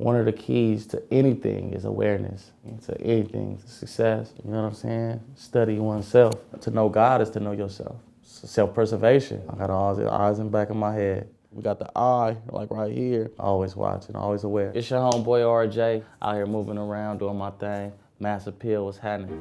One of the keys to anything is awareness. To anything, to success, you know what I'm saying? Study oneself. To know God is to know yourself. Self-preservation. I got all the eyes in the back of my head. We got the eye, like right here. Always watching, always aware. It's your homeboy RJ, out here moving around, doing my thing. Mass appeal, what's happening?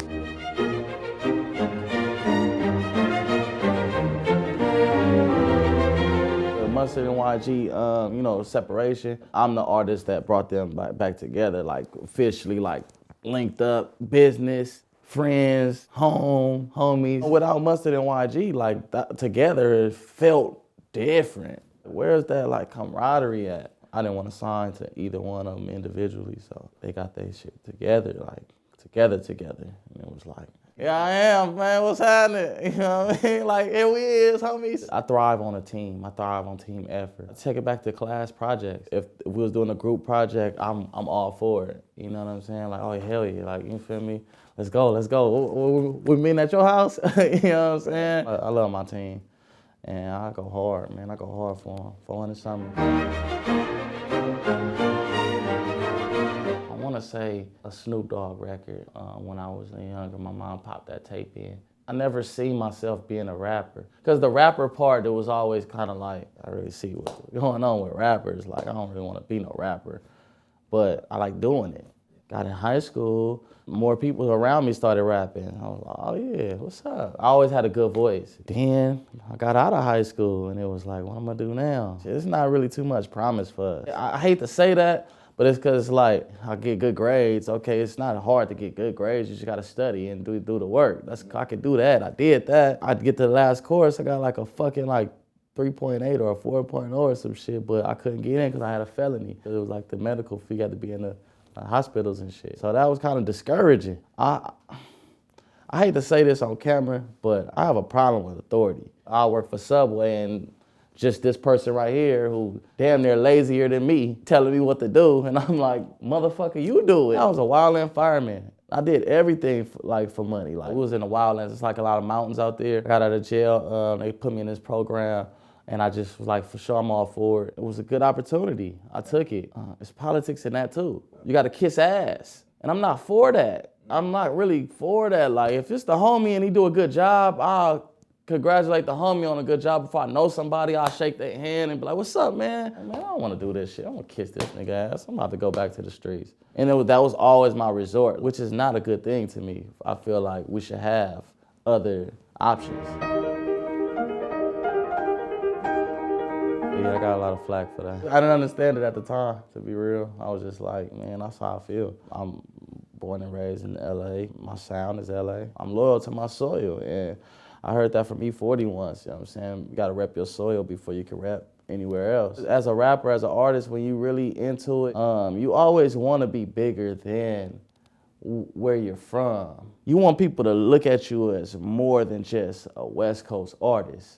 Mustard and YG, you know, separation. I'm the artist that brought them back together, like officially, like linked up, business, friends, home, homies. Without Mustard and YG, like together, it felt different. Where's that like camaraderie at? I didn't want to sign to either one of them individually, so they got their shit together, like together. And it was like, yeah, I am, man, what's happening? You know what I mean? Like, here we is, homies. I thrive on a team. I thrive on team effort. I take it back to class projects. If we was doing a group project, I'm all for it. You know what I'm saying? Like, oh, hell yeah, like, you feel me? Let's go. We meeting at your house? You know what I'm saying? I love my team. And I go hard, man. I go hard for them. 400 something. I want to say a Snoop Dogg record. When I was younger, my mom popped that tape in. I never seen myself being a rapper. Because the rapper part, it was always kind of like, I really see what's going on with rappers. Like, I don't really want to be no rapper. But I like doing it. Got in high school, more people around me started rapping. I was like, oh yeah, what's up? I always had a good voice. Then I got out of high school and it was like, what am I gonna do now? It's not really too much promise for us. I hate to say that, but it's cause like, I get good grades. Okay, it's not hard to get good grades. You just gotta study and do the work. I could do that, I did that. I'd get to the last course, I got like a fucking like 3.8 or a 4.0 or some shit, but I couldn't get in cause I had a felony. It was like the medical fee, you had to be in the hospitals and shit. So that was kind of discouraging. I hate to say this on camera, but I have a problem with authority. I work for Subway and just this person right here who damn near lazier than me telling me what to do. And I'm like, motherfucker, you do it. I was a wildland fireman. I did everything for money. Like, it was in the wildlands. It's like a lot of mountains out there. I got out of jail. They put me in this program. And I just was like, for sure, I'm all for it. It was a good opportunity. I took it. It's politics in that too. You gotta kiss ass. And I'm not for that. I'm not really for that. Like, if it's the homie and he do a good job, I'll congratulate the homie on a good job. Before I know somebody, I'll shake their hand and be like, what's up, man? Man, I don't wanna do this shit. I'm gonna kiss this nigga ass. I'm about to go back to the streets. And that was always my resort, which is not a good thing to me. I feel like we should have other options. Yeah, I got a lot of flack for that. I didn't understand it at the time, to be real. I was just like, man, that's how I feel. I'm born and raised in LA. My sound is LA. I'm loyal to my soil. And I heard that from E40 once, you know what I'm saying? You gotta rep your soil before you can rep anywhere else. As a rapper, as an artist, when you really into it, you always wanna be bigger than where you're from. You want people to look at you as more than just a West Coast artist.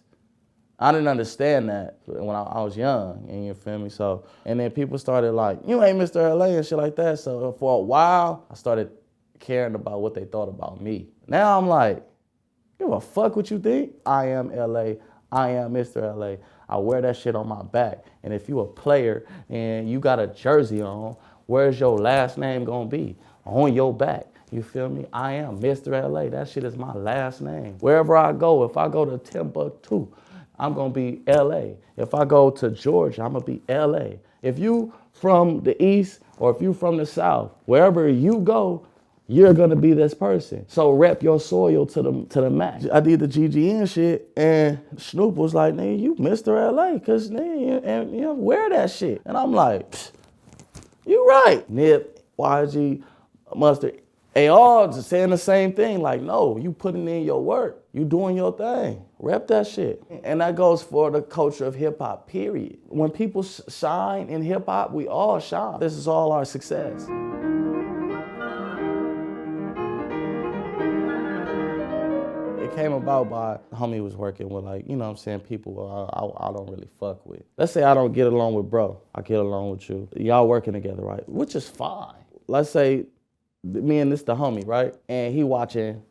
I didn't understand that when I was young, and you feel me? So, and then people started like, you ain't Mr. LA and shit like that. So for a while, I started caring about what they thought about me. Now I'm like, give a fuck what you think? I am LA, I am Mr. LA. I wear that shit on my back. And if you a player and you got a jersey on, where's your last name gonna be? On your back. You feel me? I am Mr. LA. That shit is my last name. Wherever I go, if I go to Timbuktu, I'm gonna be LA. If I go to Georgia, I'm gonna be LA. If you from the East or if you from the South, wherever you go, you're gonna be this person. So rep your soil to the max. I did the GGN shit and Snoop was like, nigga, you Mr. LA, cause nigga, and you know, wear that shit. And I'm like, you right. Nip, YG, Mustard, they all just saying the same thing. Like, no, you putting in your work. You doing your thing. Rep that shit. And that goes for the culture of hip hop, period. When people shine in hip hop, we all shine. This is all our success. It came about by the homie was working with, like, you know what I'm saying, people I don't really fuck with. Let's say I don't get along with bro. I get along with you. Y'all working together, right? Which is fine. Let's say me and this the homie, right? And he watching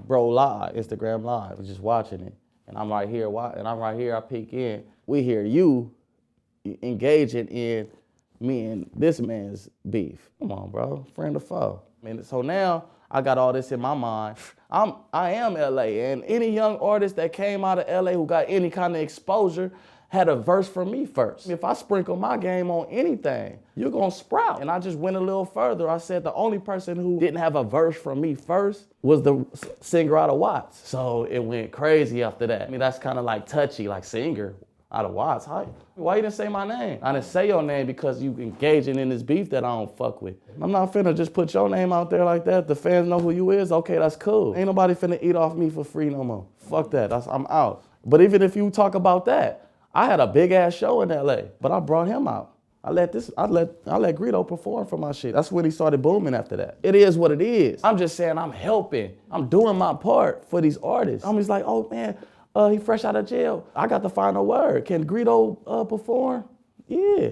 bro live, Instagram live, just watching it. And I'm right here, I peek in. We hear you engaging in me and this man's beef. Come on, bro, friend or foe. I mean, so now I got all this in my mind. I am LA, and any young artist that came out of LA who got any kind of exposure had a verse from me first. If I sprinkle my game on anything, you're gonna sprout. And I just went a little further. I said the only person who didn't have a verse from me first was the singer out of Watts. So it went crazy after that. I mean, that's kind of like touchy, like singer out of Watts. Why you didn't say my name? I didn't say your name because you engaging in this beef that I don't fuck with. I'm not finna just put your name out there like that. The fans know who you is, okay, that's cool. Ain't nobody finna eat off me for free no more. Fuck that, I'm out. But even if you talk about that, I had a big ass show in LA, but I brought him out. I let Greedo perform for my shit. That's when he started booming after that. It is what it is. I'm just saying I'm helping. I'm doing my part for these artists. I'm just like, oh man, he fresh out of jail. I got the final word. Can Greedo perform? Yeah,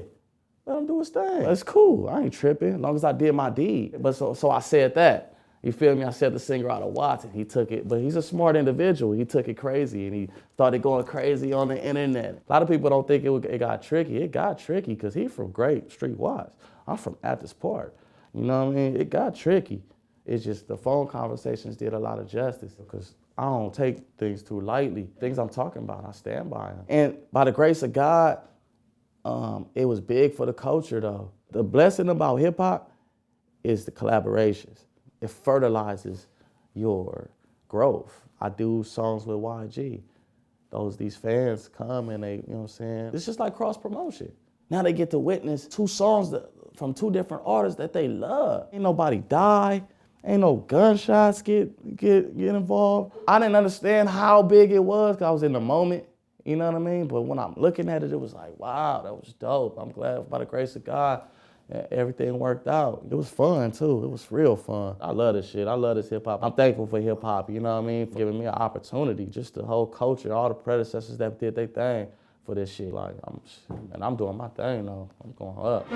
let him do his thing. That's cool, I ain't tripping, as long as I did my deed. But so I said that. You feel me? I said the singer out of Watts, and he took it, but he's a smart individual. He took it crazy, and he started going crazy on the internet. A lot of people don't think it got tricky. It got tricky because he's from Grape Street Watts. I'm from Athens Park. You know what I mean? It got tricky. It's just the phone conversations did a lot of justice because I don't take things too lightly. Things I'm talking about, I stand by them. And by the grace of God, it was big for the culture though. The blessing about hip hop is the collaborations. It fertilizes your growth. I do songs with YG. These fans come and they, you know what I'm saying? It's just like cross promotion. Now they get to witness two songs from two different artists that they love. Ain't nobody die. Ain't no gunshots get involved. I didn't understand how big it was because I was in the moment, you know what I mean? But when I'm looking at it, it was like, wow, that was dope. I'm glad by the grace of God, everything worked out. It was fun too. It was real fun. I love this shit. I love this hip hop. I'm thankful for hip hop, you know what I mean? For giving me an opportunity, just the whole culture, all the predecessors that did their thing for this shit. Like, I'm doing my thing though. I'm going up.